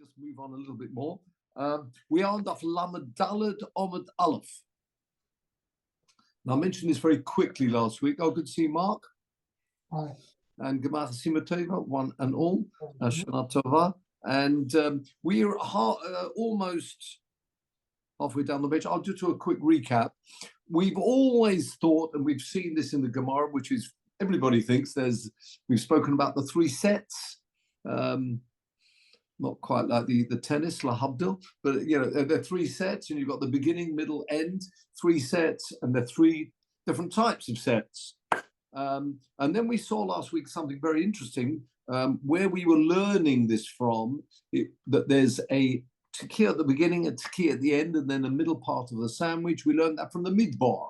just move on a little bit more. We are on Daf Lamed Daled Omid Aleph. Now, I mentioned this very quickly last week. Oh, good to see you, Mark. Hi. And Gemach Sima Tova, one and all. Shana Tova. And we're almost halfway down the page. I'll just do a quick recap. We've always thought, and we've seen this in the Gemara, which is everybody thinks we've spoken about the three sets. Not quite like the tennis, La Habdil, but they're three sets, and you've got the beginning, middle, end, three sets, and they're three different types of sets. And then we saw last week something very interesting, where we were learning this from, that there's a tekiah at the beginning, a tekiah at the end, and then a middle part of the sandwich. We learned that from the Midbar,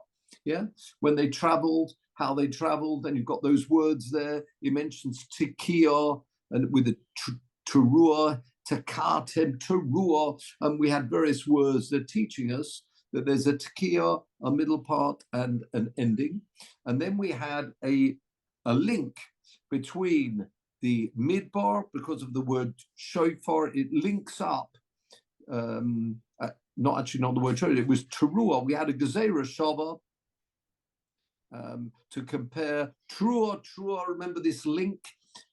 when they traveled, how they traveled, and you've got those words there. He mentions tekiah, and with the teruah, tekatem, teruah, and we had various words that are teaching us that there's a tekiah, a middle part, and an ending. And then we had a link between the midbar, because of the word shofar, it links up, not the word shofar, it was teruah. We had a gezerah shava to compare teruah, remember this link?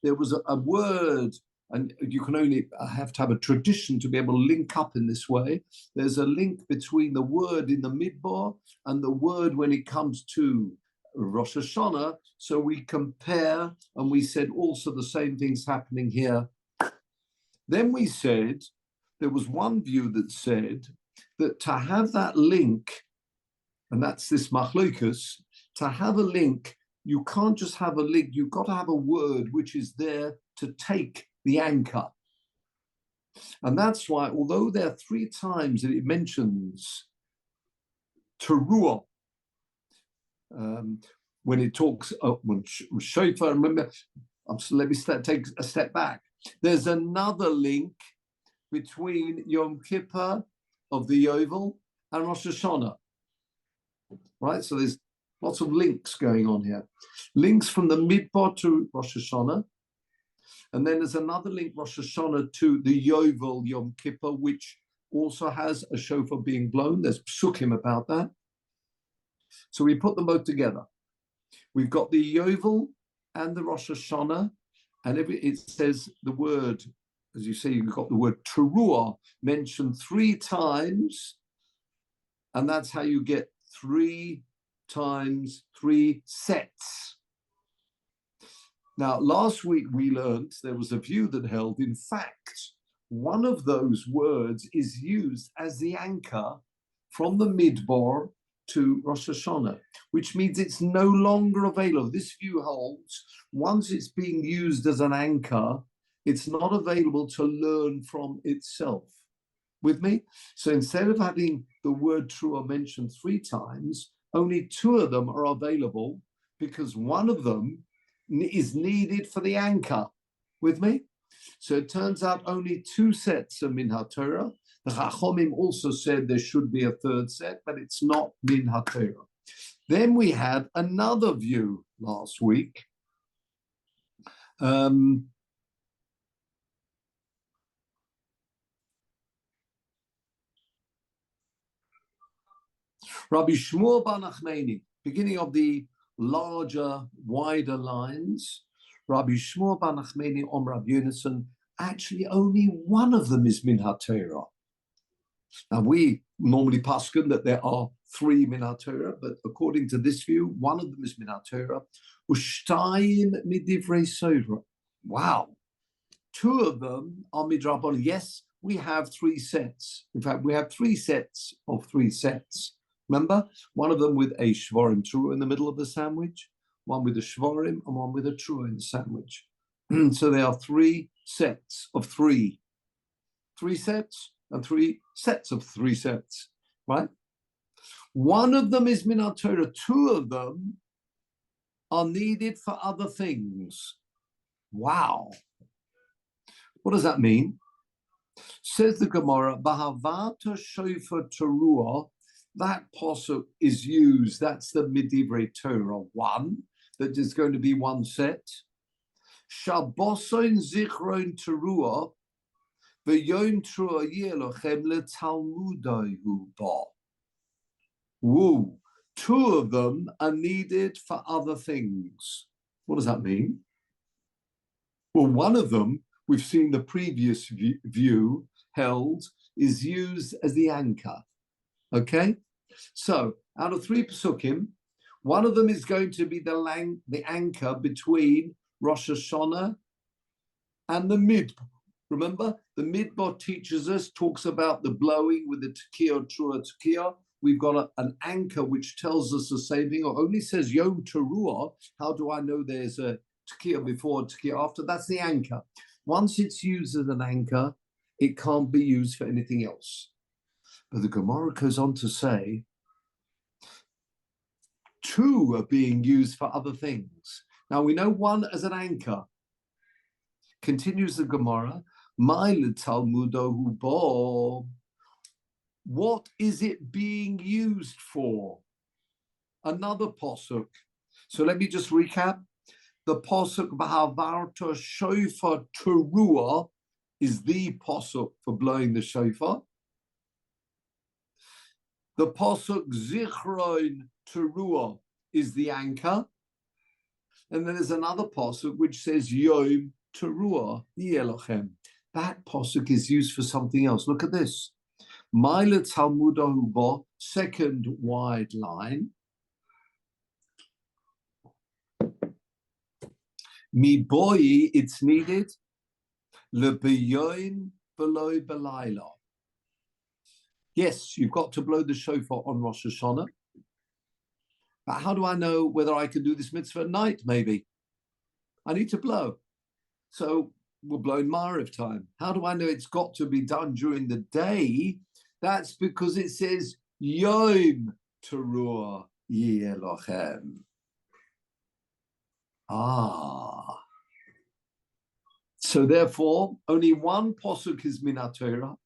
There was a word, and you can only have to have a tradition to be able to link up in this way. There's a link between the word in the midbar and the word when it comes to Rosh Hashanah. So we compare, and we said also the same thing's happening here. Then we said, there was one view that said that to have that link, and that's this machlokus, to have a link, you can't just have a link, you've got to have a word which is there to take the anchor. And that's why, although there are three times that it mentions teruah, when it talks, when shofar, remember, let me take a step back. There's another link between Yom Kippur of the Yovel and Rosh Hashanah, right? So there's lots of links going on here. Links from the Midbar to Rosh Hashanah. And then there's another link, Rosh Hashanah, to the Yovel Yom Kippur, which also has a shofar being blown. There's psukim about that. So we put them both together. We've got the Yovel and the Rosh Hashanah, and it says the word, as you see, you've got the word teruah mentioned three times, and that's how you get 3 times 3 sets. Now, last week we learned there was a view that held, in fact, one of those words is used as the anchor from the Midbar to Rosh Hashanah, which means it's no longer available. This view holds, once it's being used as an anchor, it's not available to learn from itself. With me? So instead of having the word teruah mentioned 3 times, only 2 of them are available because one of them is needed for the anchor. With me? So it turns out only 2 sets are min haTorah. The Chachomim also said there should be a 3rd set, but it's not min haTorah. Then we had another view last week. Rabbi Shmuel bar Nachmani, beginning of the larger, wider lines, Rabbi Shmuel bar Nachmani on Rabbi Yonason, actually only one of them is min haTorah. Now we normally paskin that there are 3 min haTorah, but according to this view, one of them is min haTorah. Ushtayim midivrei sovra. Wow. 2 of them are midrabanan. Yes, we have 3 sets. In fact, we have 3 sets of 3 sets. Remember, one of them with a shvarim trua in the middle of the sandwich, one with a shvarim, and one with a trua in the sandwich. So there are 3 sets of 3. 3 sets and 3 sets of 3 sets, right? One of them is min haTorah. 2 of them are needed for other things. Wow. What does that mean? Says the Gemara, Bahavata shofar teruah, that pasuk is used, that's the midivrei Torah 1, that is going to be 1 set. Shabboson zichron teruah, V'yom teruah yeh lochem letalmudai hu ba. Woo. Two of them are needed for other things. What does that mean? Well, one of them, we've seen the previous view held, is used as the anchor. Okay? So, out of three psukim, one of them is going to be the anchor between Rosh Hashanah and the Midbar. Remember, the Midbar teaches us, talks about the blowing with the Tekiah, Teruah, Tekiah. We've got an anchor which tells us the same thing, or only says Yom Teruah. How do I know there's a Tekiah before, Tekiah after? That's the anchor. Once it's used as an anchor, it can't be used for anything else. But the Gemara goes on to say, two are being used for other things. Now we know one as an anchor. Continues the Gemara, what is it being used for? Another posuk. So let me just recap. The posuk V'havarta shofar teruah is the posuk for blowing the shofar. The posuk Zichron teruah is the anchor. And then there's another posuk which says Yom teruah yelochem. That posuk is used for something else. Look at this. Maila Talmudahu ba, second wide line. Mi boy, it's needed. Lebeyoin below belayla. Yes, you've got to blow the shofar on Rosh Hashanah. But how do I know whether I can do this mitzvah at night, maybe? I need to blow. So we'll blow in Ma'ariv time. How do I know it's got to be done during the day? That's because it says Yom Teruah yeh lochem. So therefore, only one posuk is min haTorah.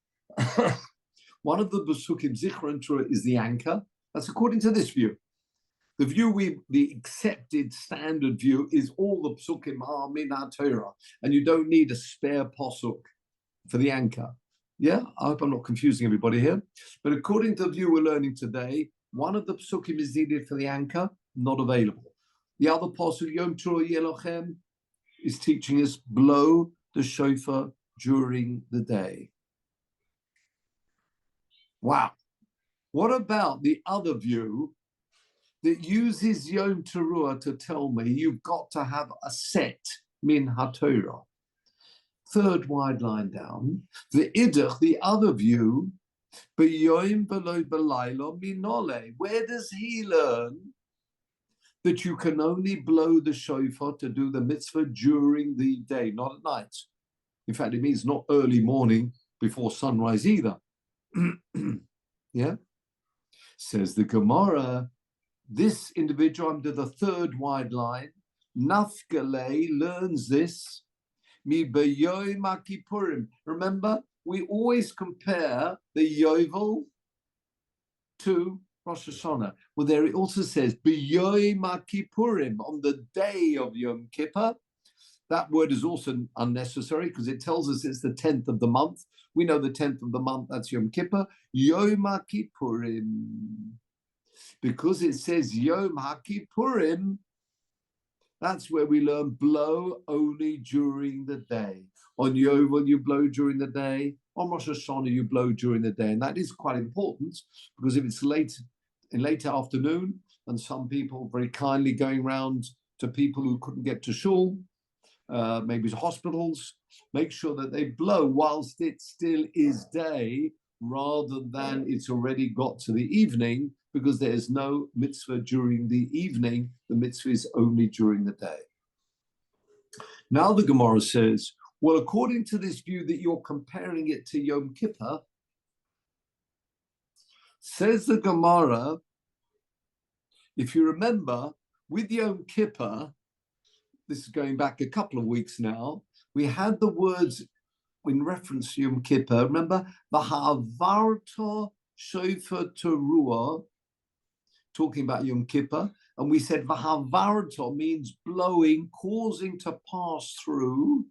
One of the pasukim, Zichron Teruah, is the anchor. That's according to this view. The view the accepted standard view is all the psukim are min haTorah, and you don't need a spare posuk for the anchor. Yeah, I hope I'm not confusing everybody here. But according to the view we're learning today, one of the psukim is needed for the anchor, not available. The other posuk, Yom Teruah yeh lochem, is teaching us blow the shofar during the day. Wow. What about the other view that uses Yom Teruah to tell me you've got to have a set min haTorah? Third wide line down, the idach, the other view, b'yoim below belayla minole. Where does he learn that you can only blow the shofar to do the mitzvah during the day, not at night? In fact, it means not early morning before sunrise either. Yeah? Says the Gemara, this individual under the third wide line, Nafgale, learns this Mi b'yoyim HaKippurim. Remember, we always compare the Yovel to Rosh Hashanah. Well, there it also says b'yoyim HaKippurim, on the day of Yom Kippur. That word is also unnecessary because it tells us it's the 10th of the month. We know the 10th of the month, that's Yom Kippur. Yom HaKippurim. Because it says Yom HaKippurim, that's where we learn blow only during the day. On Yovel, you blow during the day. On Rosh Hashanah, you blow during the day. And that is quite important because if it's late afternoon, and some people very kindly going around to people who couldn't get to shul, maybe to hospitals, make sure that they blow whilst it still is day rather than it's already got to the evening, because there is no mitzvah during the evening. The mitzvah is only during the day. Now the Gemara says, well, according to this view that you're comparing it to Yom Kippur, says the Gemara, if you remember, with Yom Kippur, this is going back a couple of weeks now, we had the words in reference to Yom Kippur. Remember, V'havarta shofar teruah, talking about Yom Kippur, and we said V'havarta means blowing, causing to pass through.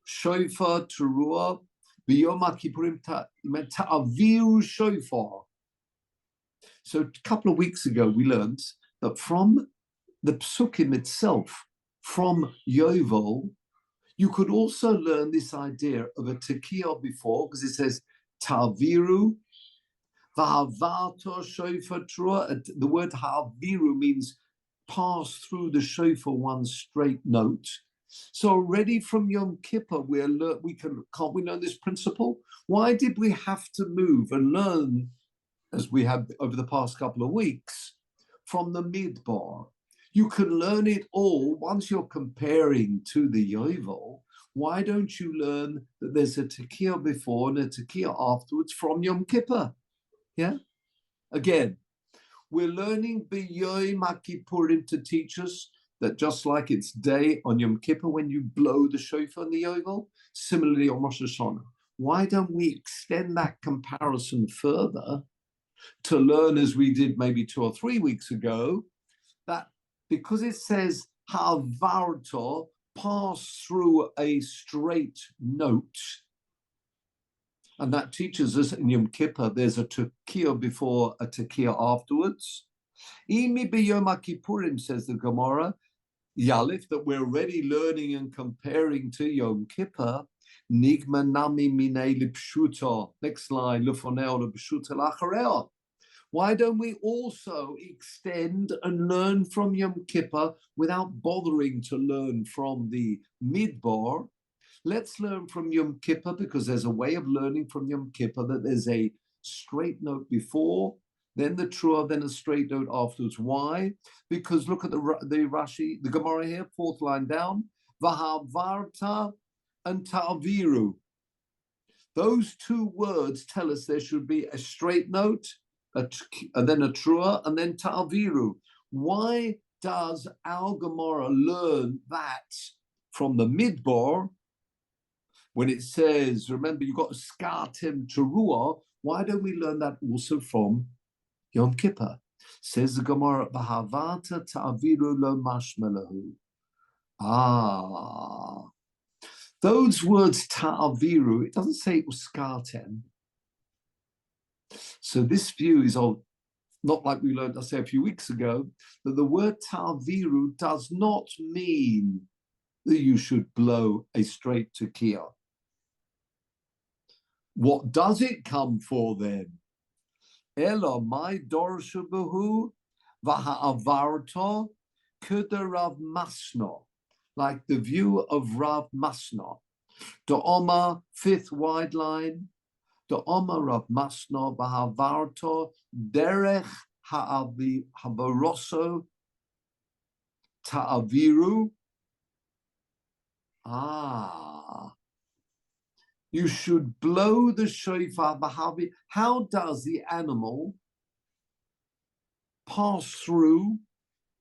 Shofar teruah B'Yom HaKippurim ta'aviru shofar. So a couple of weeks ago, we learned that from the psukim itself, from Yovel, you could also learn this idea of a tekiah before, because it says ta'aviru v'havarto shofar trua. The word ha'aviru means pass through the shofar one straight note. So already from Yom Kippur, can't we learn this principle? Why did we have to move and learn, as we have over the past couple of weeks, from the midbar? You can learn it all once you're comparing to the Yovel. Why don't you learn that there's a tekiah before and a tekiah afterwards from Yom Kippur? Yeah? Again, we're learning B'Yom HaKippurim to teach us that just like it's day on Yom Kippur when you blow the shofar in the Yovel, similarly on Rosh Hashanah. Why don't we extend that comparison further to learn, as we did maybe 2 or 3 weeks ago, that because it says havarto, pass through a straight note, and that teaches us in Yom Kippur there's a tekiah before, a tekiah afterwards. Imi b'Yom HaKippurim, says the Gemara, Yalif, that we're already learning and comparing to Yom Kippur. Nigma nami minei lipshuta. Next line, lufoneo lipshuta lachareo. Why don't we also extend and learn from Yom Kippur without bothering to learn from the midbar? Let's learn from Yom Kippur, because there's a way of learning from Yom Kippur that there's a straight note before, then the Trua, then a straight note afterwards. Why? Because look at the Rashi, the Gemara here, 4th line down. Vahavarta and ta'aviru. Those 2 words tell us there should be a straight note, and then a Trua, and then ta'aviru. Why does our Gemara learn that from the midbar when it says, remember, you've got skatim teruah? Why don't we learn that also from Yom Kippur? Says the Gemara, B'havata ta'aviru lo mashmelahu. Those words ta'aviru, it doesn't say it was skatem. So this view is not like we learned, I say, a few weeks ago, that the word ta'aviru does not mean that you should blow a straight tekiah. What does it come for then? Ela my dorshabahu v'ha'avarto kuda Rav Masna, like the view of Rav Masna. The Oma, 5th wide line. The Oma Rav Masna v'ha'avarto derech ha'avaroso ta'aviru. You should blow the shofar. How does the animal pass through,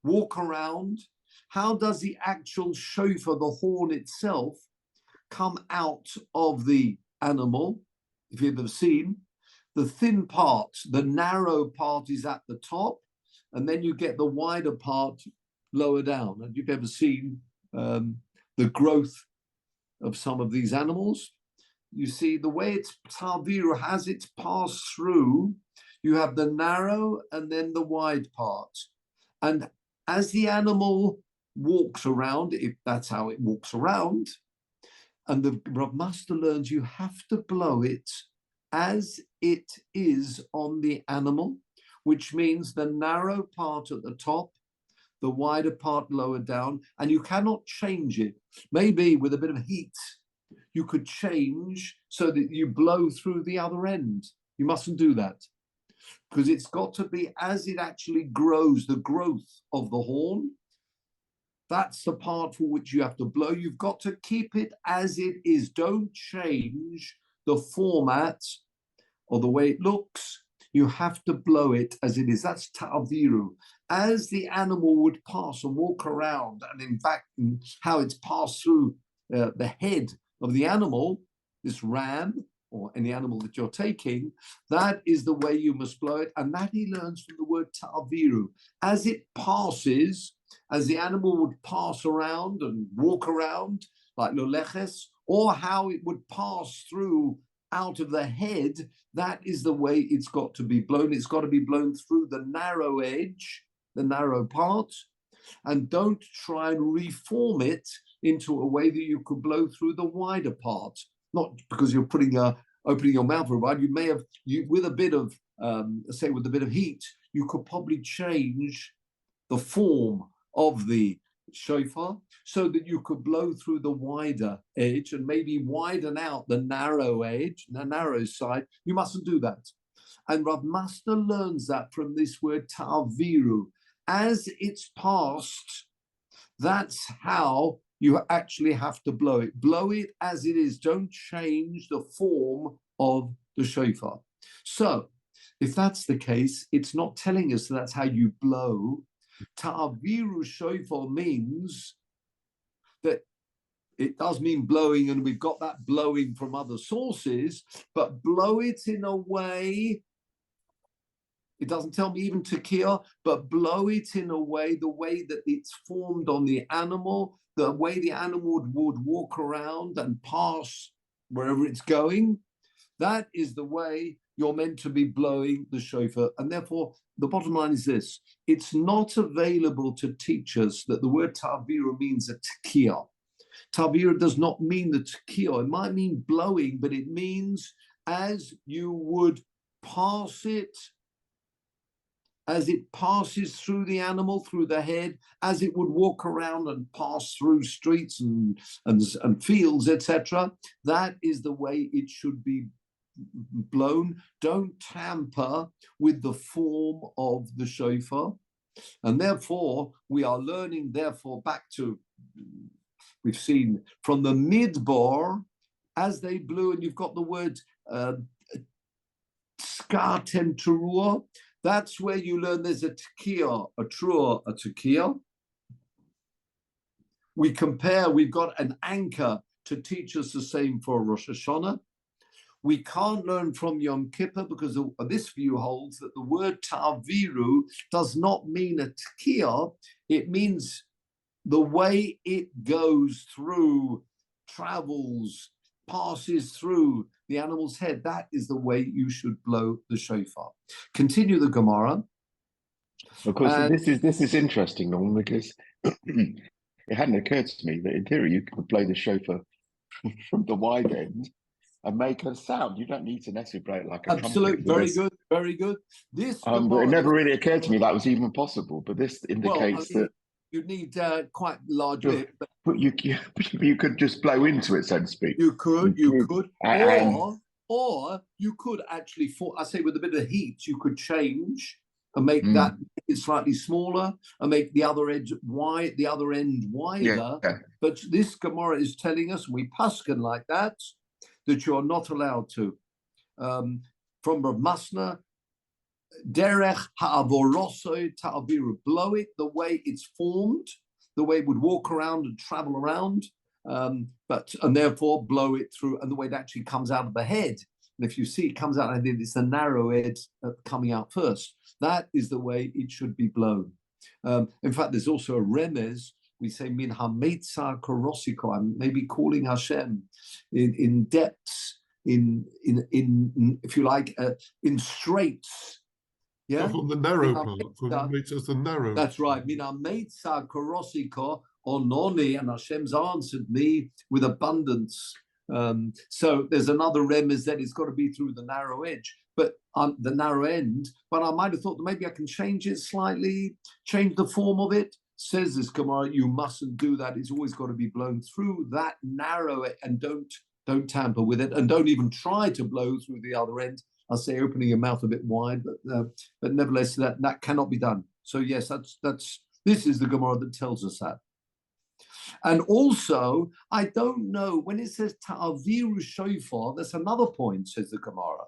walk around? How does the actual shofar, the horn itself, come out of the animal? If you've ever seen, the thin part, the narrow part is at the top, and then you get the wider part lower down. And you've ever seen the growth of some of these animals? You see the way it's ta'aviru has its pass through. You have the narrow and then the wide part. And as the animal walks around, if that's how it walks around, and the Rav Master learns you have to blow it as it is on the animal, which means the narrow part at the top, the wider part lower down, and you cannot change it. Maybe with a bit of heat, you could change so that you blow through the other end. You mustn't do that, because it's got to be as it actually grows, the growth of the horn. That's the part for which you have to blow. You've got to keep it as it is. Don't change the format or the way it looks. You have to blow it as it is. That's ta'aviru. As the animal would pass and walk around, and in fact, how it's passed through the head of the animal, this ram or any animal that you're taking, that is the way you must blow it. And that he learns from the word ta'aviru. As it passes, as the animal would pass around and walk around like loleches, or how it would pass through out of the head, that is the way it's got to be blown. It's got to be blown through the narrow edge, the narrow part, and don't try and reform it into a way that you could blow through the wider part. Not because you're opening your mouth very wide. You may have, with a bit of, say, with a bit of heat, you could probably change the form of the shofar so that you could blow through the wider edge and maybe widen out the narrow edge, the narrow side. You mustn't do that. And Rav Master learns that from this word ta'aviru. As it's passed, that's how you actually have to blow it. Blow it as it is. Don't change the form of the shofar. So if that's the case, it's not telling us that's how you blow. Ta'aviru shofar means that it does mean blowing, and we've got that blowing from other sources, but blow it in a way, it doesn't tell me even tekiah, but blow it in a way, the way that it's formed on the animal, the way the animal would walk around and pass wherever it's going. That is the way you're meant to be blowing the shofar. And therefore, the bottom line is this: it's not available to teach us that the word ta'aviru means a tekiah. Ta'aviru does not mean the tekiah. It might mean blowing, but it means as you would pass it, as it passes through the animal, through the head, as it would walk around and pass through streets and fields, etc. That is the way it should be blown. Don't tamper with the form of the shofar. And therefore, we are learning, back to, we've seen from the midbar, as they blew, and you've got the word skatem teruah. That's where you learn there's a tekiah, a truah, a tekiah. We compare, we've got an anchor to teach us the same for Rosh Hashanah. We can't learn from Yom Kippur because this view holds that the word ta'aviru does not mean a tekiah. It means the way it goes through, travels, passes through the animal's head. That is the way you should blow the shofar. Continue the Gemara. Of course, this is interesting, Norman, because it hadn't occurred to me that in theory you could blow the shofar from the wide end and make a sound. You don't need to necessarily blow it like a trumpet. Very good, very good. This but it never really occurred to me that was even possible. But this indicates that you need quite large lip. But you could just blow into it, so to speak. You could, or you could actually, I say with a bit of heat, you could change and make that slightly smaller and make the other edge wide, the other end wider. Yeah. But this Gemara is telling us, we paskin like that you're not allowed to. From Rav Masna, derech ha'avorosoi ta'aviru, blow it the way it's formed, the way it would walk around and travel around, and therefore blow it through, and the way it actually comes out of the head. And if you see it comes out, I think it's the narrow edge coming out first. That is the way it should be blown. In fact, there's also a remez. We say min hameitza korosiko. I'm maybe calling Hashem in depths, in if you like, in straits. Yeah, from the narrow part. From the narrow. That's right. Min hameitza korosiko ononi, and Hashem's answered me with abundance. So there's another remez that it's got to be through the narrow edge, but the narrow end. But I might have thought that maybe I can change it slightly, change the form of it. Says this Gemara, you mustn't do that. It's always got to be blown through that narrow, and don't tamper with it, and don't even try to blow through the other end. I'll say opening your mouth a bit wide, but nevertheless that cannot be done. So yes, this is the Gemara that tells us that. And also, I don't know, when it says ta'aviru shofar, that's another point, says the Gemara.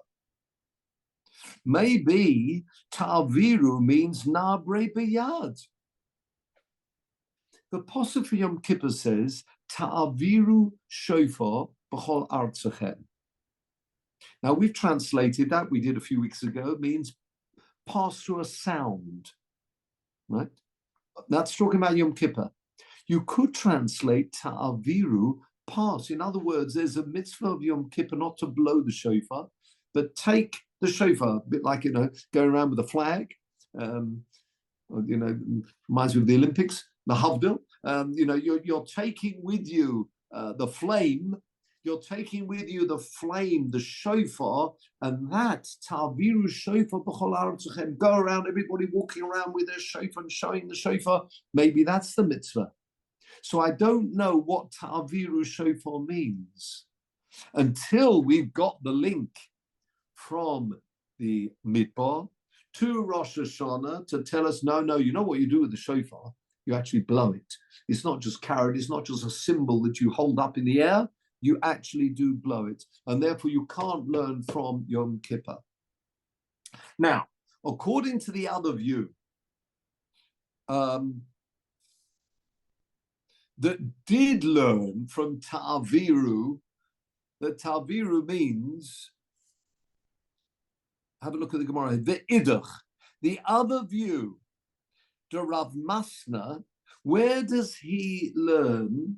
Maybe ta'aviru means nabre b'yad. The Pasuk for Yom Kippur says, ta'aviru shofar b'chol artzachem. Now, we've translated that, we did a few weeks ago, it means pass through a sound, right? That's talking about Yom Kippur. You could translate ta'aviru pass. In other words, there's a mitzvah of Yom Kippur not to blow the shofar, but take the shofar, a bit like, going around with a flag, reminds me of the Olympics, the Havdil. You're taking with you the flame, you're taking with you the flame, the shofar, and that, ta'viru shofar b'chol aretzechem, go around, everybody walking around with their shofar and showing the shofar, maybe that's the mitzvah. So I don't know what ta'viru shofar means until we've got the link from the Midbar to Rosh Hashanah to tell us, no, you know what you do with the shofar? You actually blow it. It's not just carried, it's not just a symbol that you hold up in the air, you actually do blow it. And therefore you can't learn from Yom Kippur. Now, according to the other view, that did learn from ta'viru, that ta'viru means, have a look at the Gemara, the idach. The other view, the Rav Masna, where does he learn?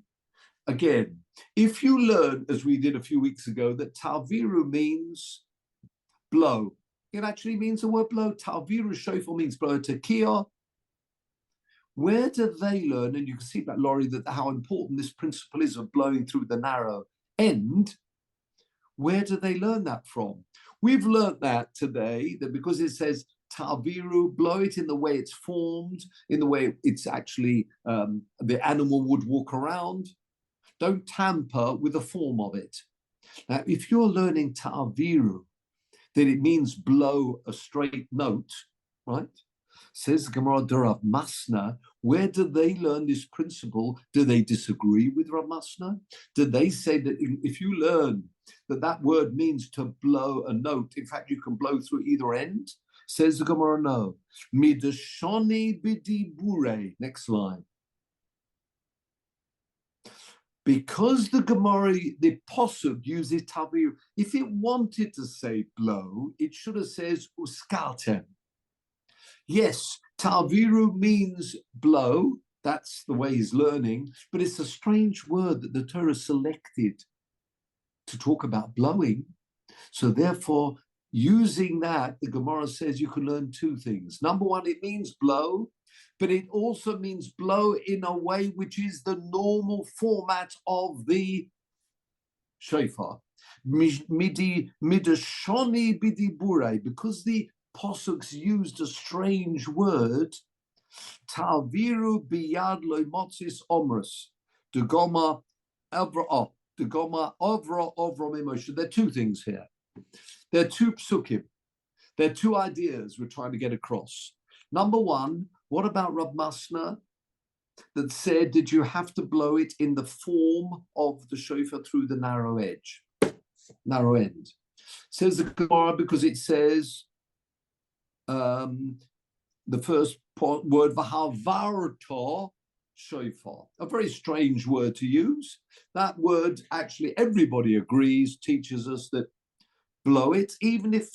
Again, if you learn, as we did a few weeks ago, that ta'viru means blow, it actually means the word blow. Ta'viru shofar means blow. Tekiah. Where do they learn? And you can see that, Laurie, that how important this principle is of blowing through the narrow end. Where do they learn that from? We've learned that today, that because it says ta'viru, blow it in the way it's formed, in the way it's actually the animal would walk around. Don't tamper with the form of it. Now, if you're learning ta'viru, then it means blow a straight note, right? Says the Gemara de Rav Masna, where do they learn this principle? Do they disagree with Rav Masna? Do they say that if you learn that word means to blow a note, in fact, you can blow through either end? Says the Gemara, no. Midashoni bidibure. Next line. Because the Gemara, the Posuk uses ta'viru, if it wanted to say blow, it should have said uskaltem. Yes, ta'viru means blow. That's the way he's learning. But it's a strange word that the Torah selected to talk about blowing. So therefore, using that, the Gemara says you can learn two things. Number one, it means blow, but it also means blow in a way which is the normal format of the shofar. Midashoni bidibure, because the Posuks used a strange word, ta'viru biyad loimotzis omrus, degoma avra mimosha. There are two things here. There are two psukim. There are two ideas we're trying to get across. Number one, what about Rav Masna that said that you have to blow it in the form of the shofar through the narrow end? Says the Gemara because it says the first word, v'havarto shofar, a very strange word to use. That word, actually, everybody agrees, teaches us that blow it, even if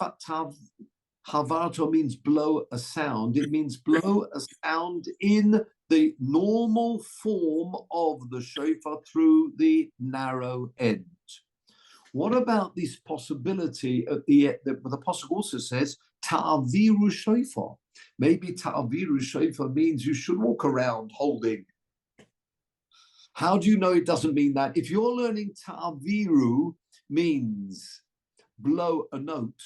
havarto means blow a sound, it means blow a sound in the normal form of the shofar through the narrow end. What about this possibility at the Apostle also says, ta'viru shofar? Maybe ta'viru shofar means you should walk around holding. How do you know it doesn't mean that? If you're learning ta'viru means blow a note,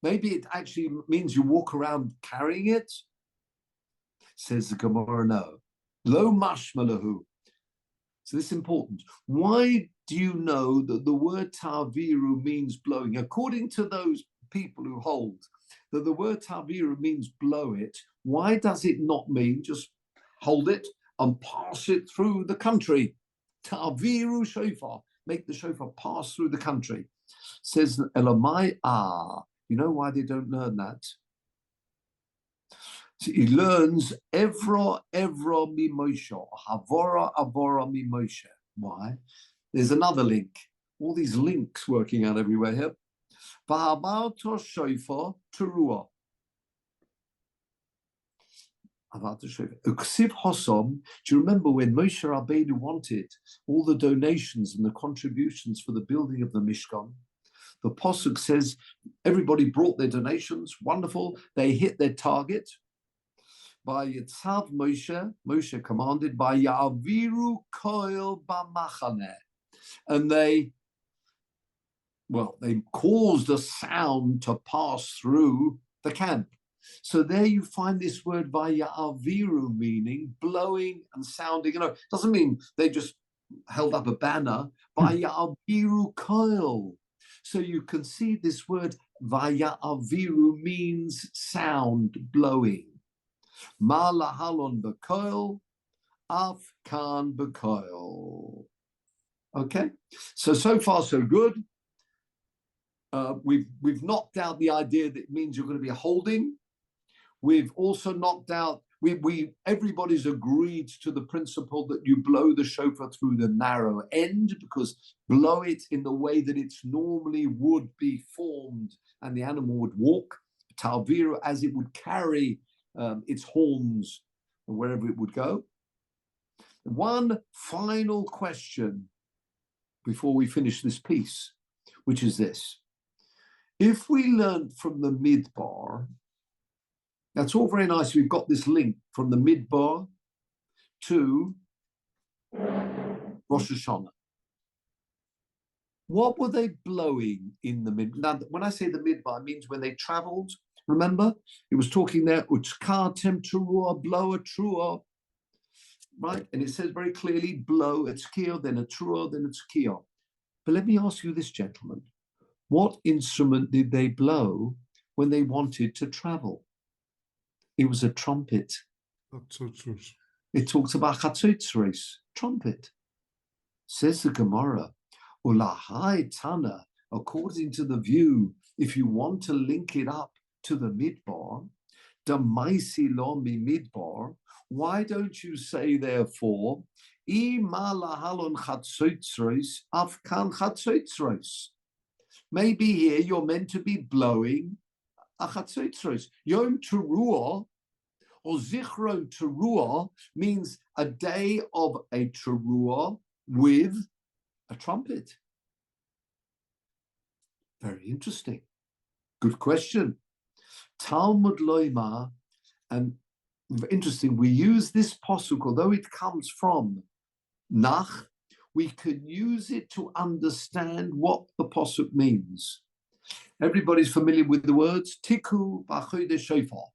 maybe it actually means you walk around carrying it. Says the Gemara, no. Lo mashmalahu. So this is important. Why do you know that the word ta'viru means blowing? According to those people who hold that the word ta'viru means blow it, why does it not mean just hold it and pass it through the country? Ta'viru shofar, make the shofar pass through the country. Says Elamai, you know why they don't learn that? So he learns Evra mi Moshe, Havora mi Moshe. Why? There's another link. All these links working out everywhere here. V'habarto shofar teruah. Uksiv Hosom, do you remember when Moshe Rabbeinu wanted all the donations and the contributions for the building of the Mishkan? The Pasuk says everybody brought their donations, wonderful, they hit their target. By Yitzav Moshe commanded, by Ya'aviru Koil B'machane, and they caused a sound to pass through the camp. So there you find this word Vaya'aviru, meaning blowing and sounding. It doesn't mean they just held up a banner. Vaya'aviru Koil. So you can see this word Vaya'aviru means sound, blowing. Ma lahalon b'koil, af kan b'koil. Okay, so far so good. We've knocked out the idea that it means you're going to be holding. We've also knocked out. Everybody's agreed to the principle that you blow the shofar through the narrow end, because blow it in the way that it normally would be formed, and the animal would walk. Talviru, as it would carry its horns wherever it would go. One final question before we finish this piece, which is this. If we learn from the Midbar, that's all very nice. We've got this link from the Midbar to Rosh Hashanah. What were they blowing in the Midbar? Now, when I say the Midbar, it means when they traveled. Remember, it was talking there, Utzkatem Teruah, blow a truah, right? And it says very clearly, blow a tzkiah, then a truah, then a tzkiah. But let me ask you this, gentlemen. What instrument did they blow when they wanted to travel? It was a trumpet. It talks about chatzotzros, trumpet. Says the Gemara, Ulahai Tana, according to the view, if you want to link it up to the Midbar, Damaisi lo mi Midbar, why don't you say therefore, Ima lahalon chatzotzros, afkan chatzotzros? Maybe here you're meant to be blowing a chatzotzros. Yom Teruah or Zichron Teruah means a day of a Teruah with a trumpet. Very interesting. Good question. Talmud Loima, and interesting, we use this posuk, although it comes from Nach, we can use it to understand what the posuk means. Everybody's familiar with the words Tiku b'chodesh shofar.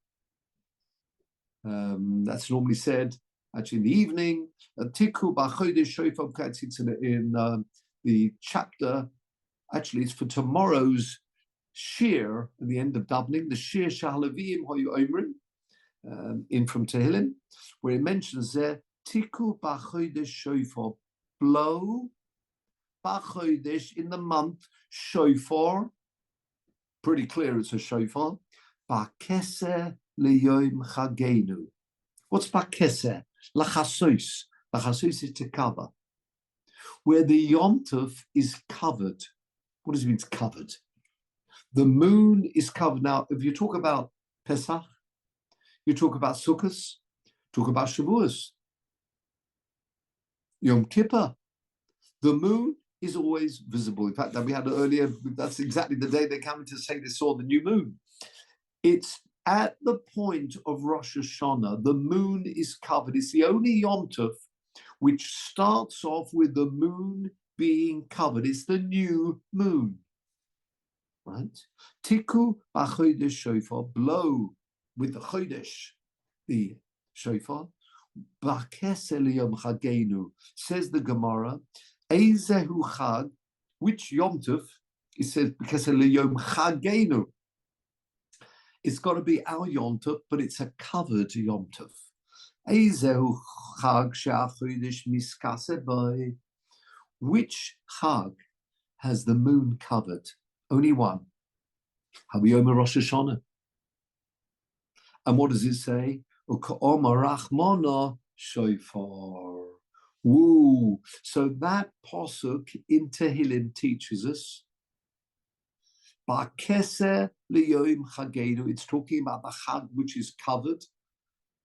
That's normally said actually in the evening. Tiku b'chodesh shofar. It's in the chapter. Actually, it's for tomorrow's Shiur at the end of davening, the Shiur Shahalavim Hoyu Omrim, in from Tehillim, where it mentions there Tiku b'chodesh shofar. Blow b'chodesh in the month shofar. Pretty clear it's a shofar. Ba'keser liyom chagenu. What's ba'keser? Lachasos. Lachasos is to cover. Where the Yom Tov is covered. What does it mean it's covered? The moon is covered. Now, if you talk about Pesach, you talk about Sukkot, talk about Shavuos, Yom Kippur, the moon is always visible. In fact, that we had earlier, that's exactly the day they came to say they saw the new moon. It's at the point of Rosh Hashanah, the moon is covered. It's the only Yom Tov which starts off with the moon being covered. It's the new moon, right? Tiku b'chodesh shofar, blow with the chodesh, the shofar. Ba'keser liyom chagenu, says the Gemara. Eizehu chag, which Yom Tov? It says ba'keser liyom chagenu. It's got to be our Yom Tov, but it's a covered Yom Tov. Eizehu chag she'achodesh miskaseh boi. Which chag has the moon covered? Only one. Hayom Rosh Hashanah. And what does it say? U'ka'omar rachmana shofar. Woo! So that posuk in Tehillim teaches us. Ba'keser liyom chagenu. It's talking about the chag which is covered.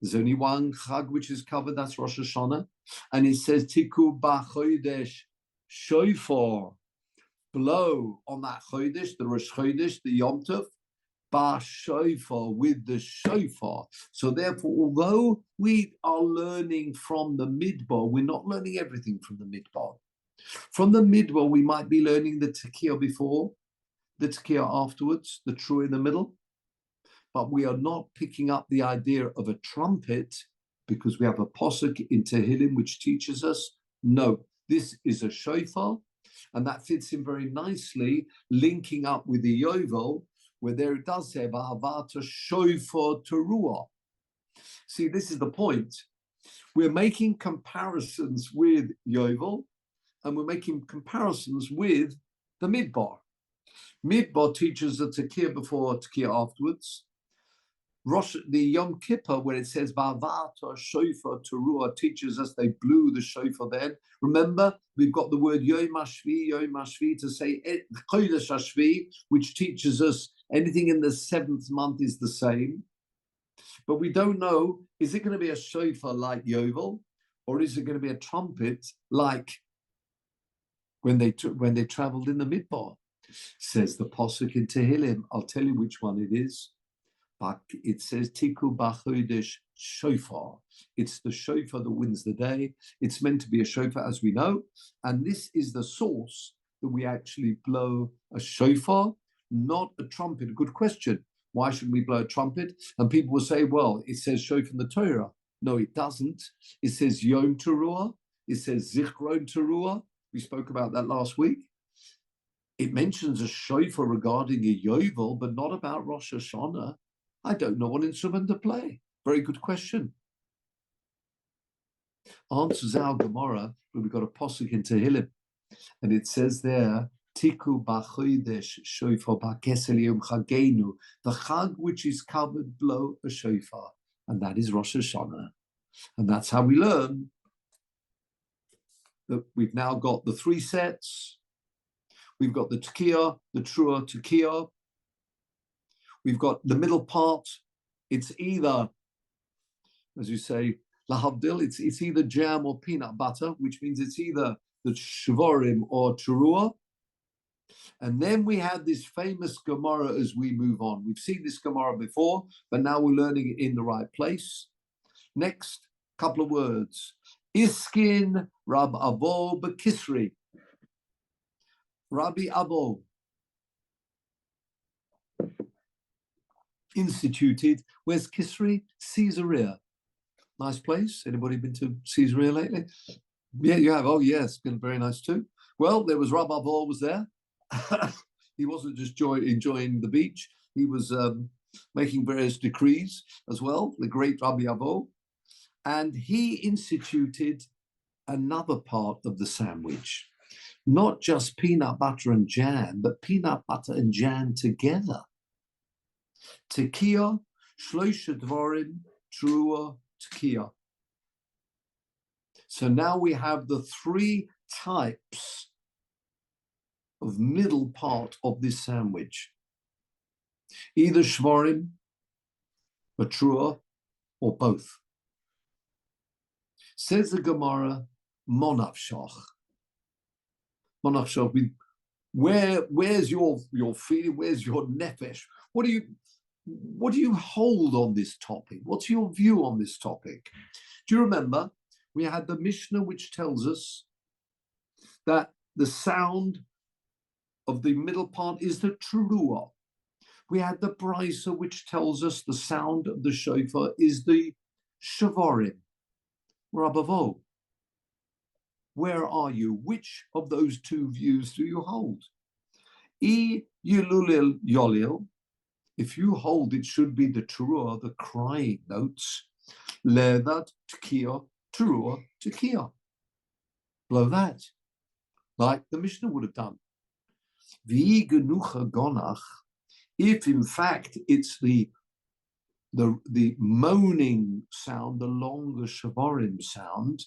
There's only one Chag which is covered, that's Rosh Hashanah. And it says, Tiku b'chodesh shofar, blow on that Chodesh, the Rosh Chodesh, the Yom Tov, ba shofar, with the shofar. So therefore, although we are learning from the Midbar, we're not learning everything from the Midbar. From the Midbar, we might be learning the Tekiah before, the Tekiah afterwards, the Trua in the middle. But we are not picking up the idea of a trumpet because we have a posuk in Tehillim which teaches us, no, this is a shofar, and that fits in very nicely, linking up with the Yovel, where there it does say, V'havata shofar teruah. See, this is the point. We're making comparisons with Yovel, and we're making comparisons with the Midbar. Midbar teaches the Tekiah before, Tekiah afterwards. The Yom Kippur, where it says Va'avata shofar teruah, teaches us they blew the shofar then. Remember, we've got the word Yom Hashvi to say Chodesh Hashvi, which teaches us anything in the 7th month is the same. But we don't know, is it going to be a shofar like Yovel, or is it going to be a trumpet like when they traveled in the Midbar? Says the Pasuk in Tehillim. I'll tell you which one it is. But it says Tiku b'chodesh shofar. It's the shofar that wins the day. It's meant to be a shofar, as we know, and this is the source that we actually blow a shofar, not a trumpet. A good question. Why should we blow a trumpet? And people will say, well, it says shofar in the Torah. No, it doesn't. It says Yom Teruah. It says Zichron Teruah. We spoke about that last week. It mentions a shofar regarding a Yovel, but not about Rosh Hashanah. I don't know what instrument to play. Very good question. Answers our Gemara, but we've got a posuk in Tehillim, and it says there, Tiku b'chodesh shofar b'kesel yom chagenu, the chag which is covered blow a shofar, and that is Rosh Hashanah. And that's how we learn that we've now got the 3 sets. We've got the Tekiah, the Trua Tekiah. We've got the middle part. It's either, as you say, lahavdil, it's either jam or peanut butter, which means it's either the shvorim or teruah. And then we have this famous Gemara as we move on. We've seen this Gemara before, but now we're learning it in the right place. Next, couple of words. Iskin Rab Avo Bekisri. Rabbi Avo instituted, where's Kisri? Caesarea. Nice place. Anybody been to Caesarea lately? Yeah, you have. Oh, yes, it's been very nice too. Well, there was Rabbi Vol was there. He wasn't just enjoying the beach. He was making various decrees as well, the great Rabbi Avo. And he instituted another part of the sandwich. Not just peanut butter and jam, but peanut butter and jam together. Tekiah, Shloisha Dvarim, Trua, Tekiah. So now we have the 3 types of middle part of this sandwich. Either Shvarim, a Trua, or both. Says the Gemara, Monafshach. Monafshach, where's your feeling? Where's your nefesh? What do you hold on this topic? What's your view on this topic? Do you remember we had the Mishnah which tells us that the sound of the middle part is the teruah. We had the Brisa which tells us the sound of the shofar is the shavarim. Rabavo, where are you? Which of those 2 views do you hold? I yilulil yolil. If you hold it should be the teruah, the crying notes. Ledat tekiah, teruah, tekiah. Blow that, like the Mishnah would have done. V'i genucha gonach. If in fact it's the moaning sound, the longer shavarim sound,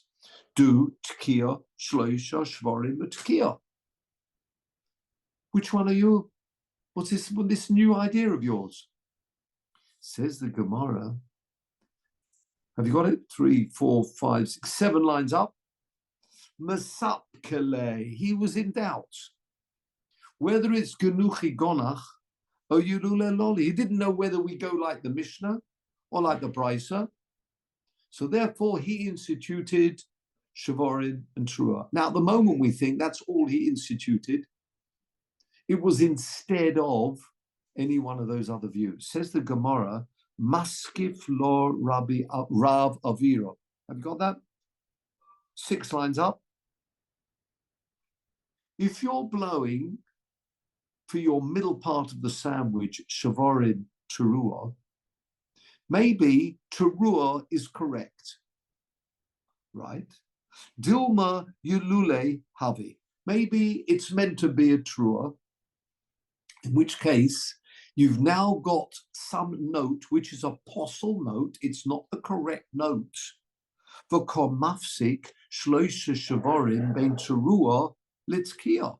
do tekiah, shloisha, shvarim, tekiah. Which one are you? What's this new idea of yours? Says the Gemara, Have you got it? 3, 4, 5, 6, 7 lines up. Masapkele, he was in doubt whether it's Genuchi Gonach or Yulule Loli. He didn't know whether we go like the Mishnah or like the Brisa. So therefore, he instituted Shavorim and Trua. Now, at the moment, we think that's all he instituted. It was instead of any one of those other views. Says the Gemara, Maskif lo Rabbi Rav Avira. Have you got that? 6 lines up. If you're blowing for your middle part of the sandwich, Shavorim Teruah, maybe Teruah is correct, right? Dilma Yulule Havi. Maybe it's meant to be a Teruah, in which case you've now got some note, which is a posel note. It's not the correct note. For Mafsik, Shloisha Shavorim, Ben Teruah, Litzkia.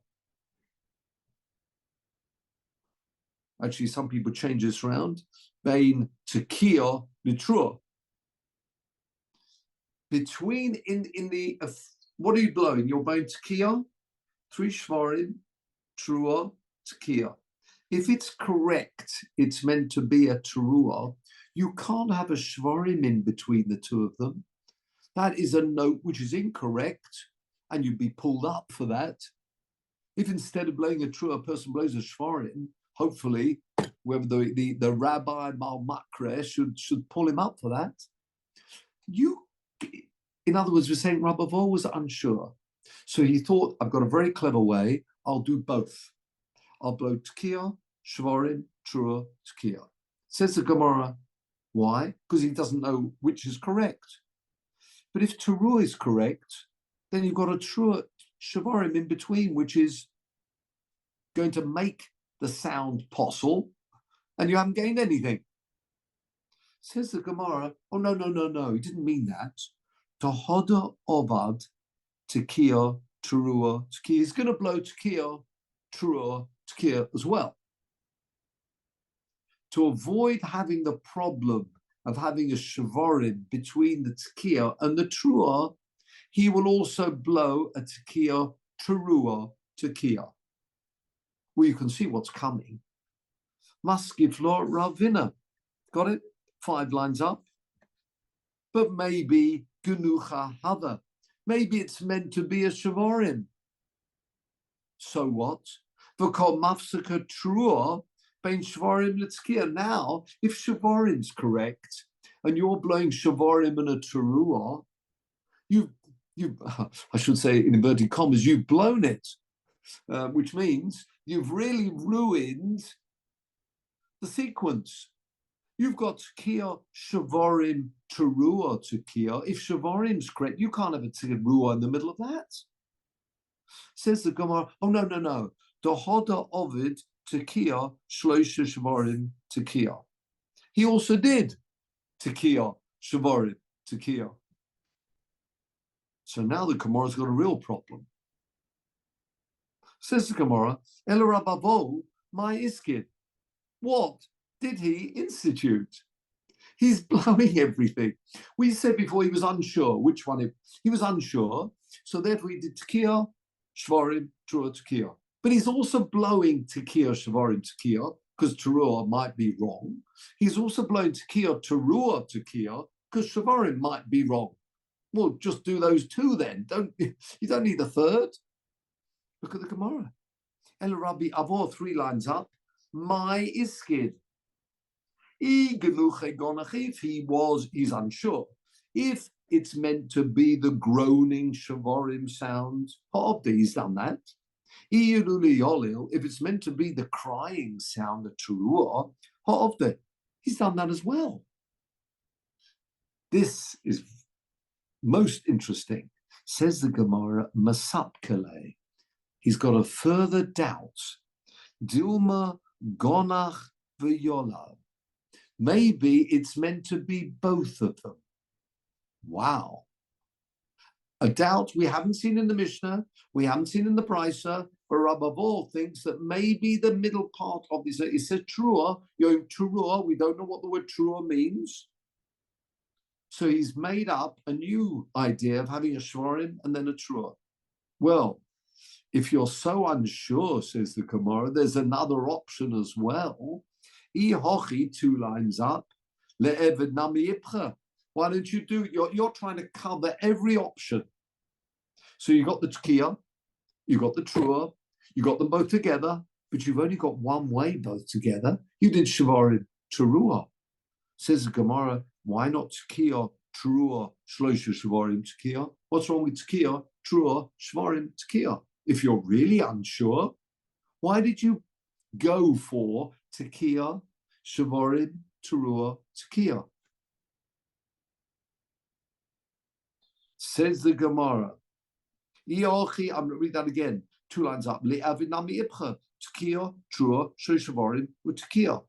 Actually, some people change this around. Bein Tekia Litrua. Between in the what are you blowing? You're blowing Tekia, 3 Shvarim, Trua, Tekia. If it's correct, it's meant to be a Teruah. You can't have a Shvarim in between the two of them. That is a note which is incorrect, and you'd be pulled up for that. If instead of blowing a Teruah, a person blows a Shvarim, hopefully, whoever the rabbi Malmakre should pull him up for that. In other words, we're saying Rabbi Vo was unsure. So he thought, I've got a very clever way. I'll do both. I'll blow Tekiah, Shvarim, Trua, Tekiah. Says the Gemara, why? Because he doesn't know which is correct. But if Teruah is correct, then you've got a Trua, Shvarim in between, which is going to make the sound posel, and you haven't gained anything. Says the Gemara, oh, no, he didn't mean that. Tohoda Ovad, Tekiah, Teruah, Tekiah. He's going to blow Tekiah, Teruah, Tekiah as well. To avoid having the problem of having a Shavarim between the Tekiah and the Teruah, he will also blow a Tekiah, Teruah, Tekiah. Well, you can see what's coming. Maskif lo Ravina. Got it? 5 lines up. But maybe Genucha Hava. Maybe it's meant to be a Shavarim. So what? V'kol mafsaka Teruah bein Shavarim Litzkia. Now, if Shavarim's correct, and you're blowing Shavarim and a Teruah, I should say in inverted commas, you've blown it, which means you've really ruined the sequence. You've got Tekiah, Shavarim, Teruah, Tekiah. If Shavarim's correct, you can't have a Teruah in the middle of that. Says the Gemara, oh, no. Dohoda Ovid, Tekiah, Shloisha Shavarim, Tekiah. He also did Tekiah, Shavarim, Tekiah. So now the Gemara's got a real problem. Says the Gemara, El Rabavo, my Iskid. What did he institute? He's blowing everything. We said before he was unsure which one. He was unsure, so therefore he did Tekiah, Shvarim, Teruah, Tekiah. But he's also blowing Tekiah, Shvarim, Tekiah, because Teruah might be wrong. He's also blowing Tekiah, Teruah, Tekiah, because Shvarim might be wrong. Well, just do those 2 then. You don't need a third. Look at the Gemara. El Rabbi Avor, 3 lines up. My Iskid. If he's unsure. If it's meant to be the groaning Shavarim sound, he's done that. If it's meant to be the crying sound, the Teruah, he's done that as well. This is most interesting. Says the Gemara, Masapkele. He's got a further doubt. Dilma Gonach v'Yolav. Maybe it's meant to be both of them. Wow. A doubt we haven't seen in the Mishnah, we haven't seen in the Brisa, but Rabbi Vol thinks that maybe the middle part of this, it says Teruah, Teruah, we don't know what the word Teruah means. So he's made up a new idea of having a shvarim and then a trua. Well, if you're so unsure, says the Gemara, there's another option as well. Hochi, 2 lines up. Le'eved nami ipcha. Why don't you do? You're trying to cover every option. So you got the tkiya, you got the trua, you got them both together, but you've only got one way both together. You did shvarim terua. Says the Gemara, why not tkiya, trua, shloisha shvarim tkiya? What's wrong with tkiya, trua, shvarim tkiya? If you're really unsure, why did you go for tkiya, shvarim, terua, tkiya? Says the Gemara. I'm going to read that again. 2 lines up. Tkiya, trua, shvarim, tkiya.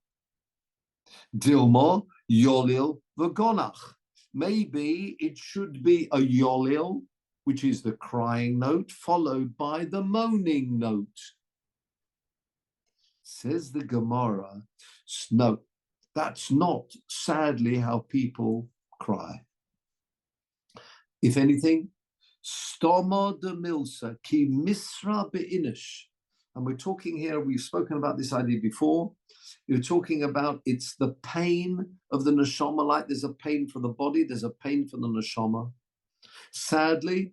Dilma, yolil, v'gonach. Maybe it should be a yolil, which is the crying note, followed by the moaning note. Says the Gemara, no, that's not, sadly, how people cry. If anything, stoma de milsa, ki misra be'inish. And we're talking here, we've spoken about this idea before. You're talking about it's the pain of the neshama, like there's a pain for the body, there's a pain for the neshama. Sadly,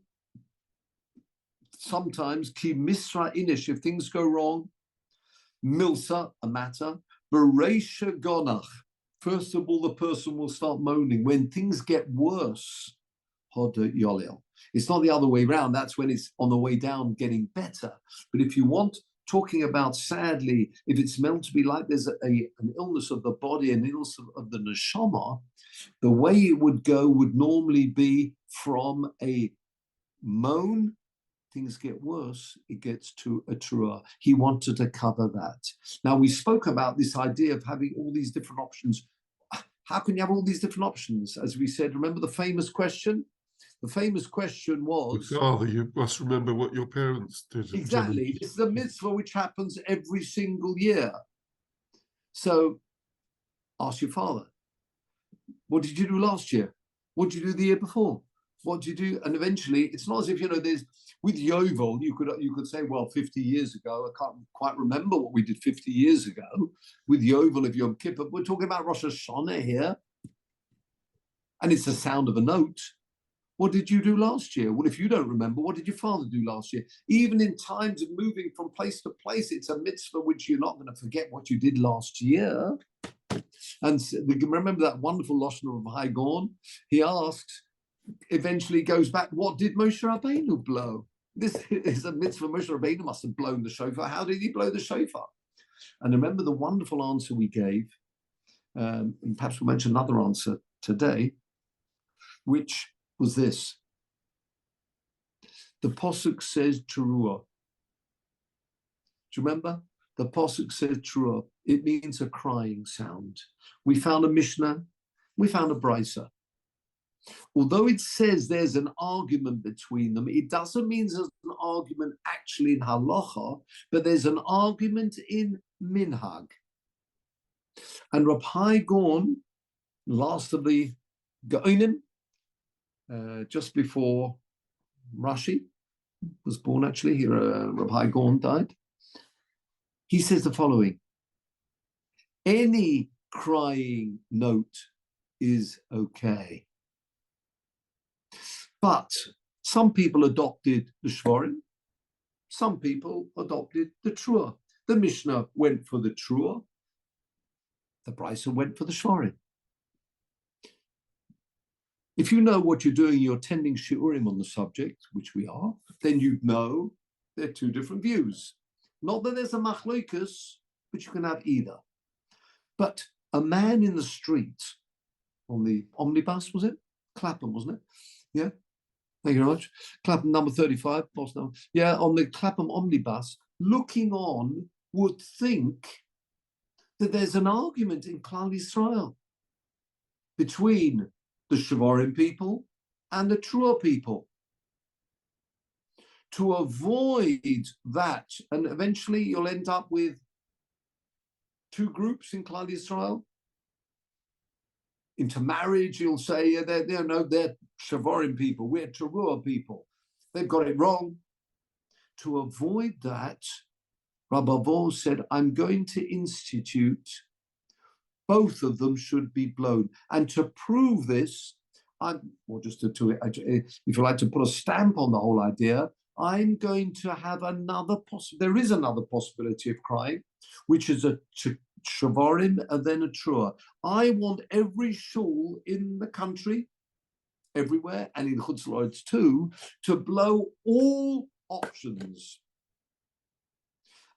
sometimes, ki misra inish, if things go wrong, milsa, a matter, bereisha gonach. First of all, the person will start moaning. When things get worse, hoda yolil. It's not the other way around. That's when it's on the way down, getting better. But if you want, talking about, sadly, if it's meant to be like there's an illness of the body, an illness of the neshama, the way it would go would normally be from a moan, things get worse, it gets to a trua. He wanted to cover that. Now, we spoke about this idea of having all these different options. How can you have all these different options? As we said, remember the famous question? The famous question was... Father, you must remember what your parents did. Exactly. This is a mitzvah which happens every single year. So ask your father, what did you do last year? What did you do the year before? What did you do? And eventually, it's not as if, there's, with Yovel, you could say, well, 50 years ago, I can't quite remember what we did 50 years ago. With Yovel of Yom Kippur, we're talking about Rosh Hashanah here. And it's the sound of a note. What did you do last year? Well, if you don't remember, what did your father do last year? Even in times of moving from place to place, it's a mitzvah which you're not going to forget what you did last year. And remember that wonderful Lashon of Hagon? He asks, eventually goes back, what did Moshe Rabbeinu blow? This is a mitzvah. Moshe Rabbeinu must have blown the shofar. How did he blow the shofar? And remember the wonderful answer we gave, and perhaps we'll mention another answer today, which was this. The Pasuk says Teruah. Do you remember? The Pasuk says Teruah. It means a crying sound. We found a Mishnah. We found a Brisa. Although it says there's an argument between them, it doesn't mean there's an argument actually in halacha, but there's an argument in minhag. And Rab Hai Gaon, last of the Gaonim, just before Rashi was born, actually, here Rab Hai Gaon died, he says the following: any crying note is okay. But some people adopted the Shvarim, some people adopted the Trua. The Mishnah went for the Trua, the Brisa went for the Shvarim. If you know what you're doing, you're attending Shiurim on the subject, which we are, then you know there are two different views. Not that there's a machlokas, but you can have either. But a man in the street, on the omnibus, was it? Clapham, wasn't it? Yeah. Thank you very much. Clapham number 35, boss number. Yeah, on the Clapham omnibus, looking on, would think that there's an argument in Klal Yisrael between the Shvarim people and the Trua people. To avoid that, and eventually you'll end up with two groups in Klal Yisrael. into marriage, you'll say they're Shavorim people, we're Teruah people. They've got it wrong. To avoid that, Rabbi Vol said, I'm going to institute both of them should be blown. And to prove this, if you like to put a stamp on the whole idea, I'm going to have there is another possibility of crying, which is a Shavorim and then a Trua. I want every shul in the country, everywhere, and in Chutz La'aretz too, to blow all options.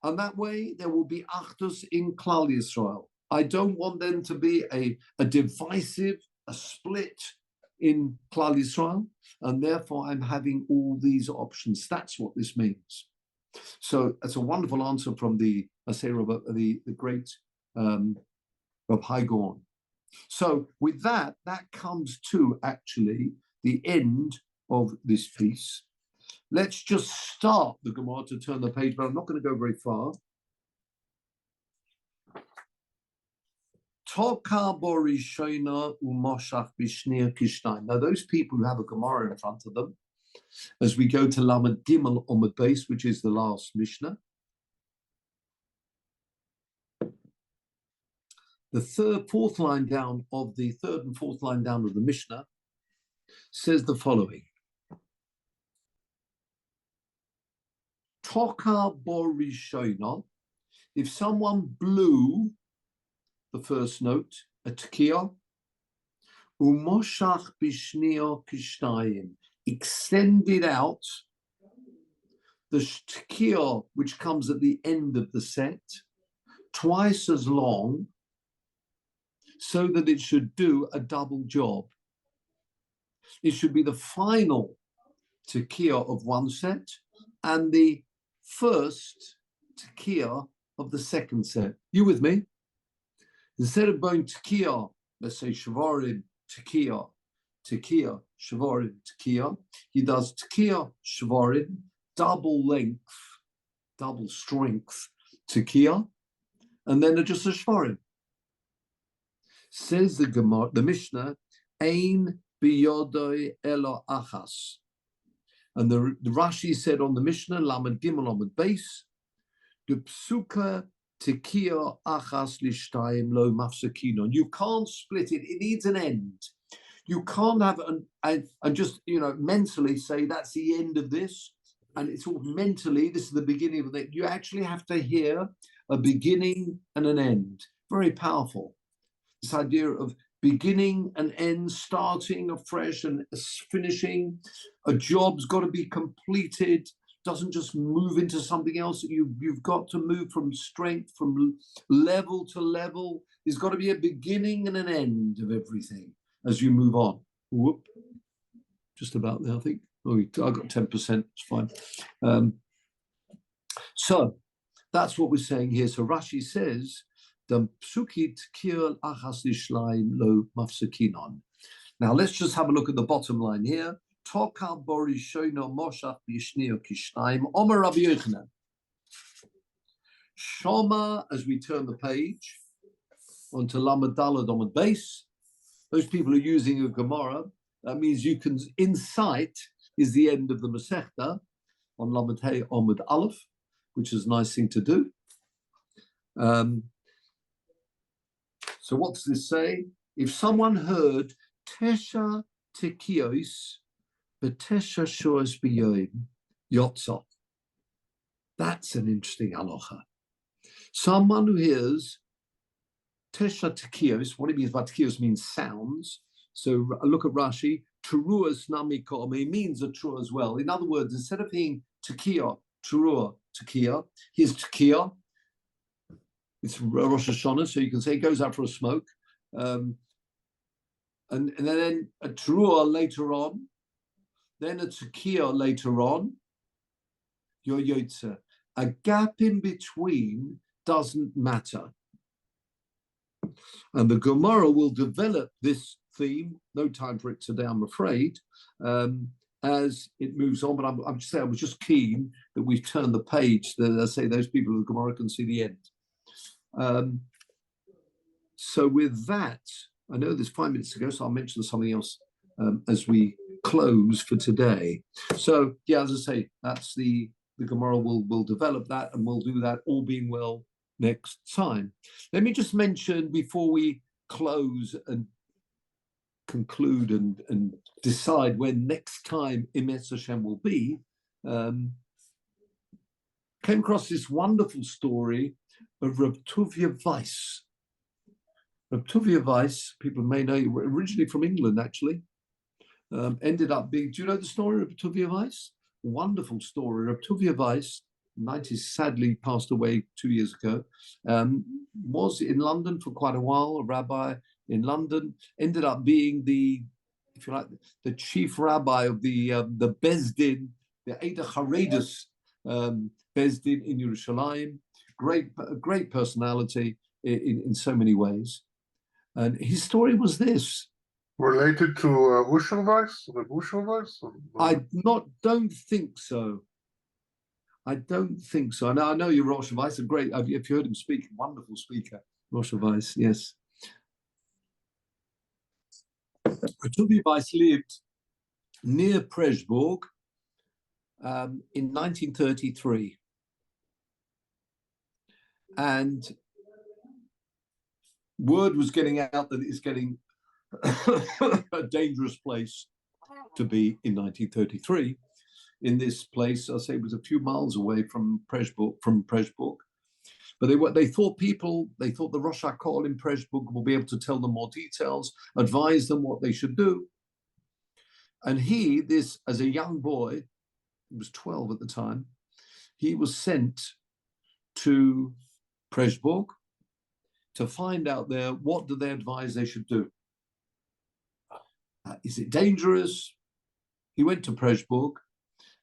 And that way there will be Achdus in Klal Yisrael. I don't want them to be a divisive, a split in Klal Yisrael, and therefore I'm having all these options. That's what this means. So that's a wonderful answer from the great Rav Hai Gaon. So with that comes to actually the end of this piece. Let's just start the Gemara to turn the page, but I'm not going to go very far. Now, those people who have a Gemara in front of them, as we go to Lamed Gimel Omid Beis, which is the last Mishnah, the fourth line down of the third and fourth line down of the Mishnah says the following. Toka Borishona, if someone blew the first note, a tekiah, umoshach bishnia kishtayim, extended out the tekiah which comes at the end of the set, twice as long, so that it should do a double job. It should be the final tekiah of one set and the first tekiah of the second set. You with me? Instead of going tekiah, let's say shavarim, tekiah, shavarim, tekiah, he does tekiah, shavarim, double length, double strength, tekiah, and then just a shavarim. Says the Gemara, the Mishnah, Ein biyodoi elo achas. And the Rashi said on the Mishnah, Lamed Gimel Omid Beis, the psuka tekiah achas lishtayim lo mafsakinon. You can't split it. It needs an end. You can't have and just mentally say that's the end of this, and it's all mentally. This is the beginning of it. You actually have to hear a beginning and an end. Very powerful. This idea of beginning and end, starting afresh and finishing. A job's got to be completed. Doesn't just move into something else. You've got to move from strength, from level to level. There's got to be a beginning and an end of everything as you move on. Whoop, just about there, I think. Oh, I got 10%. It's fine. So that's what we're saying here. So Rashi says, now let's just have a look at the bottom line here. Shoma, as we turn the page onto Lamed Daled Omid Beis, those people are using a Gemara. That means you can, insight is the end of the Masechta on Lamed Hey Omid Aleph, which is a nice thing to do. So what does this say? If someone heard Tesha Tekios, Betesha Shoas Biyoim, Yotza, that's an interesting halacha. Someone who hears Tesha Tekios, what it means by Tekios means sounds. So look at Rashi, Teruas Namiko, it means a trua as well. In other words, instead of hearing Tekiah, Terua, Tekiah, here's Tekiah. It's Rosh Hashanah, so you can say it goes out for a smoke. And then a Teruah later on, then a Tekiah later on, your Yotze. A gap in between doesn't matter. And the Gemara will develop this theme, no time for it today, I'm afraid, as it moves on. But I'm just saying, I was just keen that we've turned the page, that I say those people of the Gemara can see the end. So with that, I know there's 5 minutes to go, so I'll mention something else as we close for today. So yeah, as I say, that's the Gemara will develop that, and we'll do that, all being well, next time. Let me just mention before we close and conclude and decide when next time Emes Hashem will be. Came across this wonderful story of Reb Tuvia Weiss. Reb Tuvia Weiss, people may know, originally from England, actually. Ended up being, do you know the story of Reb Tuvia Weiss? Wonderful story. Reb Tuvia Weiss, 90s, sadly passed away 2 years ago, was in London for quite a while, a rabbi in London, ended up being the, if you like, the chief rabbi of the Bezdin, the Eidah Haredus Bezdin in Yerushalayim. Great personality in so many ways. And his story was this. Related to Usher Weiss? The Usher Weiss? Don't think so. I don't think so. Now, I know you're Rosh Weiss, a great, if you heard him speak, wonderful speaker, Rosh Weiss, yes. Reb Weiss lived near Pressburg in 1933. And word was getting out that it's getting a dangerous place to be in 1933. In this place, I say it was a few miles away from Pressburg. But they thought the Rosh HaKol in Pressburg will be able to tell them more details, advise them what they should do. And as a young boy, he was 12 at the time, he was sent to Pressburg to find out there what do they advise they should do. Is it dangerous? He went to Pressburg,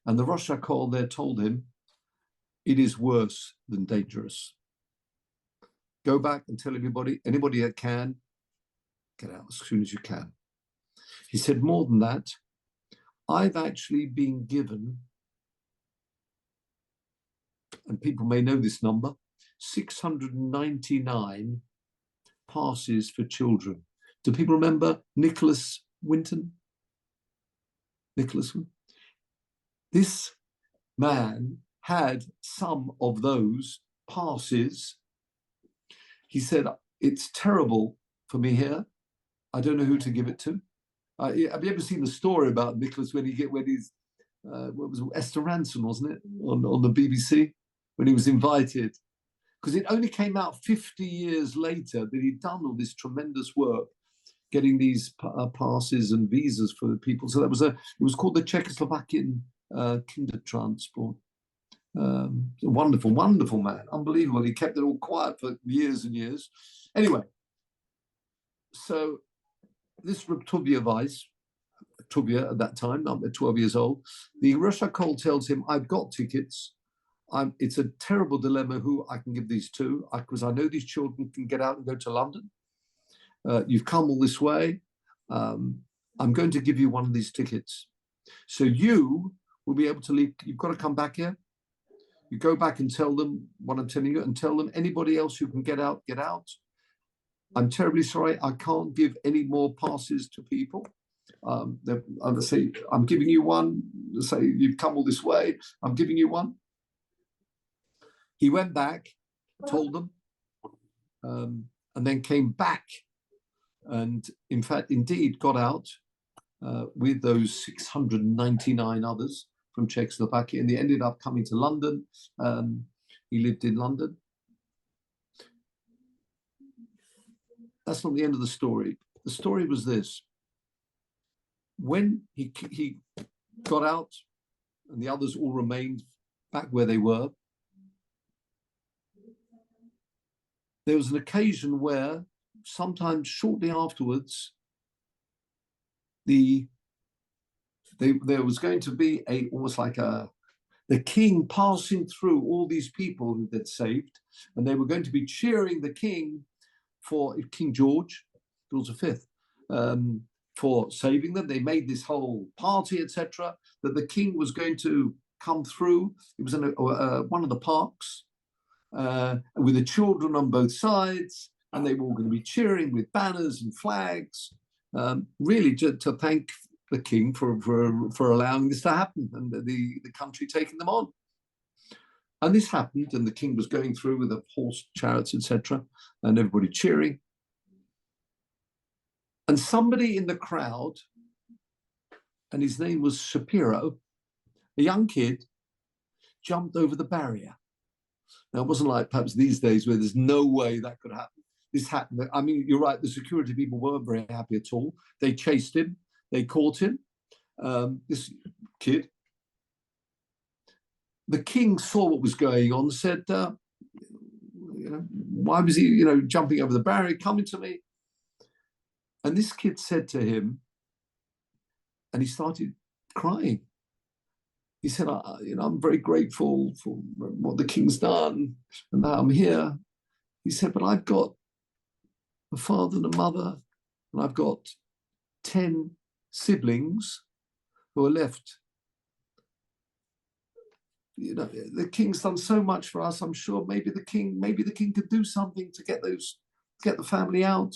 and the Rosh HaKol there told him, it is worse than dangerous. Go back and tell anybody that can, get out as soon as you can. He said, more than that, I've actually been given, and people may know this number, 699 passes for children. Do people remember Nicholas Winton? This man had some of those passes. He said, it's terrible for me here. I don't know who to give it to. Have you ever seen the story about Nicholas when he's, what was it, Esther Ranson, wasn't it, on the BBC, when he was invited? Because it only came out 50 years later that he'd done all this tremendous work, getting these passes and visas for the people. So it was called the Czechoslovakian Kindertransport. Wonderful, wonderful man, unbelievable. He kept it all quiet for years and years. Anyway, so this Reb Tuvia Weiss, Tuvia at that time, I'm 12 years old, the Rosh HaKol tells him, I've got tickets. It's a terrible dilemma who I can give these to, because I know these children can get out and go to London. You've come all this way. I'm going to give you one of these tickets. So you will be able to leave. You've got to come back here. You go back and tell them what I'm telling you, and tell them anybody else who can get out, get out. I'm terribly sorry. I can't give any more passes to people. I say, I'm giving you one. Say, you've come all this way. I'm giving you one. He went back, told them, and then came back. And in fact, indeed, got out with those 699 others from Czechoslovakia, and they ended up coming to London. He lived in London. That's not the end of the story. The story was this. When he got out and the others all remained back where they were, there was an occasion where sometimes shortly afterwards, there was going to be almost like the king passing through all these people who they'd saved, and they were going to be cheering the king for King George V, for saving them. They made this whole party, etc., that the king was going to come through. It was in one of the parks with the children on both sides, And they were all going to be cheering with banners and flags, really to thank the king for allowing this to happen and the country taking them on. And this happened, and the king was going through with the horse chariots, etc., and everybody cheering. And somebody in the crowd, and his name was Shapiro, a young kid, jumped over the barrier. Now, it wasn't like perhaps these days where there's no way that could happen. This happened. I mean, you're right, the security people weren't very happy at all. They chased him. They caught him. This kid. The king saw what was going on, said, why was he, jumping over the barrier, coming to me? And this kid said to him, and he started crying. He said, I'm very grateful for what the king's done, and now I'm here. He said, but I've got a father and a mother, and I've got 10 siblings who are left. The king's done so much for us. I'm sure maybe the king could do something to get the family out.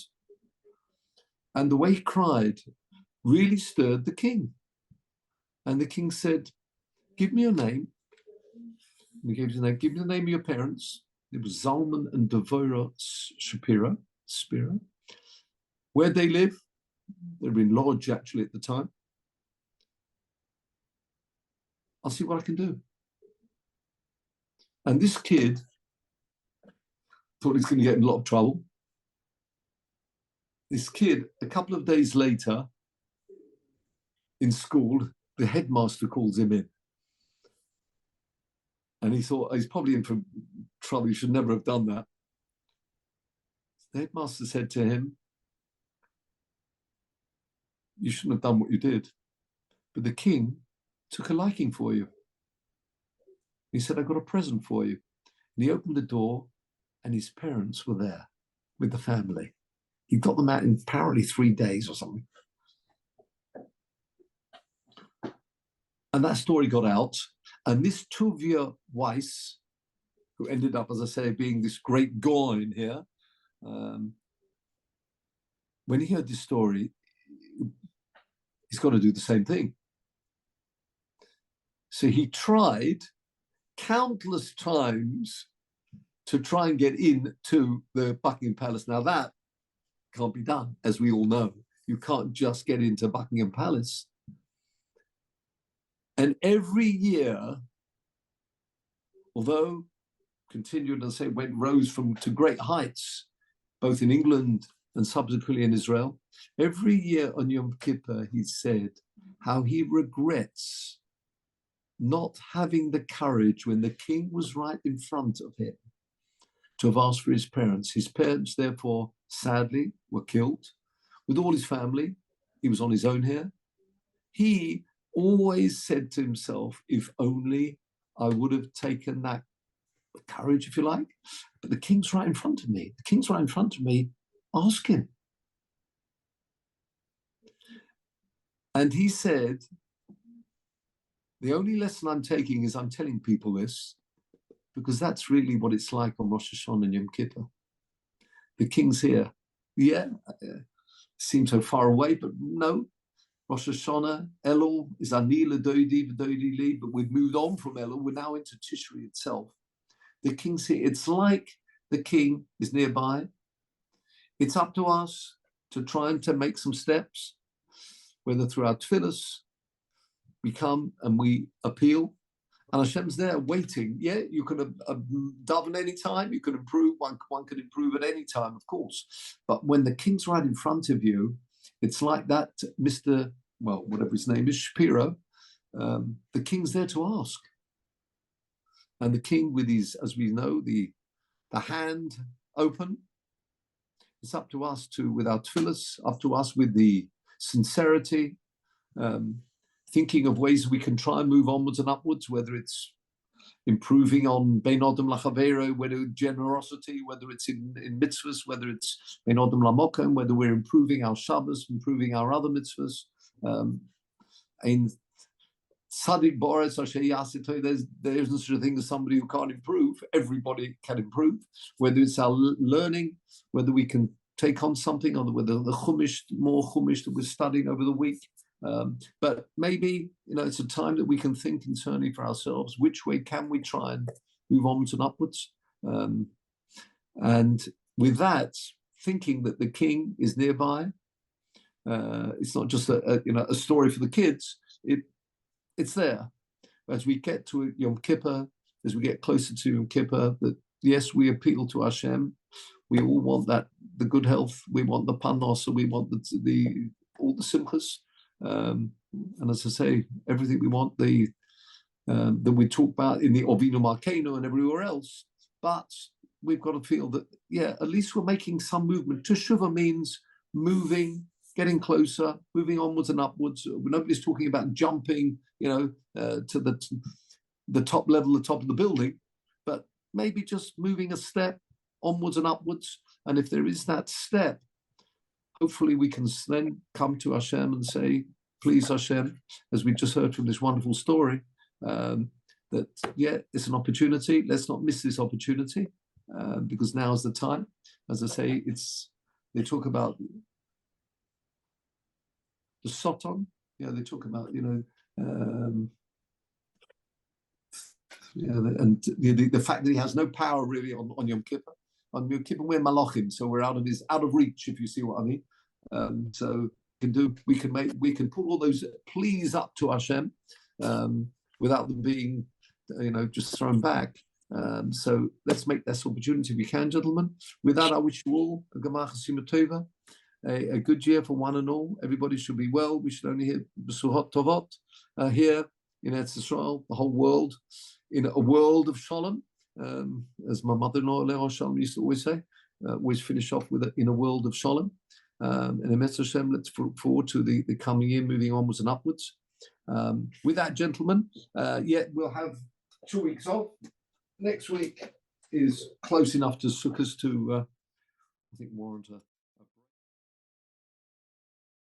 And the way he cried really stirred the king. And the king said, give me your name. And he gave his name. Give me the name of your parents. It was Zalman and Devorah Shapiro. Where'd they live? They were in Lodge, actually, at the time. I'll see what I can do. And this kid thought he's going to get in a lot of trouble. This kid, a couple of days later, in school, the headmaster calls him in. And he thought, he's probably in for trouble. He should never have done that. The headmaster said to him, you shouldn't have done what you did. But the king took a liking for you. He said, I've got a present for you. And he opened the door, and his parents were there with the family. He got them out in apparently 3 days or something. And that story got out. And this Tuvia Weiss, who ended up, as I say, being this great Goin here, when he heard this story, he's got to do the same thing. So he tried countless times to try and get into the Buckingham Palace. Now that can't be done, as we all know. You can't just get into Buckingham Palace. And every year, although continued, as I say, rose to great heights, both in England and subsequently in Israel, every year on Yom Kippur, he said how he regrets not having the courage when the king was right in front of him to have asked for his parents. His parents, therefore, sadly, were killed. With all his family, he was on his own here. He always said to himself, if only I would have taken that courage, if you like. But the king's right in front of me. The king's right in front of me. Ask him. And he said, the only lesson I'm taking is I'm telling people this, because that's really what it's like on Rosh Hashanah and Yom Kippur. The king's here. Yeah, seems so far away, but no. Rosh Hashanah, Elul is Ani L'Doidi V'Doidi Li, but we've moved on from Elul. We're now into Tishri itself. The king's here. It's like the king is nearby. It's up to us to try and to make some steps, whether through our tefillos, we come and we appeal, and Hashem's there waiting. Yeah, you can daven any time. You can improve. One can improve at any time, of course. But when the king's right in front of you, it's like that Mr. Well, whatever his name is, Shapiro. The king's there to ask, and the king with his, as we know, the hand open. It's up to us to, with our tefillos, up to us with the sincerity. Thinking of ways we can try and move onwards and upwards, whether it's improving on Bein Odom Lachavero, whether generosity, whether it's in mitzvahs, whether it's Bein Odom Lamokem, whether we're improving our Shabbos, improving our other mitzvahs. And Sadik Boris, there isn't such a thing as somebody who can't improve. Everybody can improve, whether it's our learning, whether we can take on something, or whether the more Chumash that we're studying over the week. But maybe, it's a time that we can think internally for ourselves, which way can we try and move onwards and upwards? And with that, thinking that the king is nearby, it's not just a story for the kids. It's there. As we get to Yom Kippur, as we get closer to Yom Kippur, that yes, we appeal to Hashem. We all want the good health. We want the panos, we want all the simchas. And as I say, everything we want, that we talk about in the Ovinu Malkeinu and everywhere else. But we've got to feel that, at least we're making some movement. Teshuvah means moving, getting closer, moving onwards and upwards. Nobody's talking about jumping, to the top level, the top of the building, but maybe just moving a step onwards and upwards. And if there is that step, hopefully we can then come to Hashem and say, please Hashem, as we just heard from this wonderful story, that, it's an opportunity. Let's not miss this opportunity, because now is the time. As I say, they talk about the Soton. They talk about, and the fact that he has no power really on Yom Kippur. On Yom Kippur, we're malachim, so we're out of reach, if you see what I mean. So we can put all those pleas up to Hashem without them being, just thrown back. So let's make this opportunity if we can, gentlemen. With that, I wish you all a Gemar Chasima Tova, a good year for one and all. Everybody should be well. We should only hear Besuhot Tovot here in Eretz Yisrael, the whole world, in a world of Shalom, as my mother-in-law Leon Shalom used to always say. Always finish off with in a world of Shalom. And in Eretz Hashem, let's look forward to the coming year, moving onwards and upwards. With that, gentlemen, we'll have 2 weeks off. Next week is close enough to Sukkot to, I think, warrant a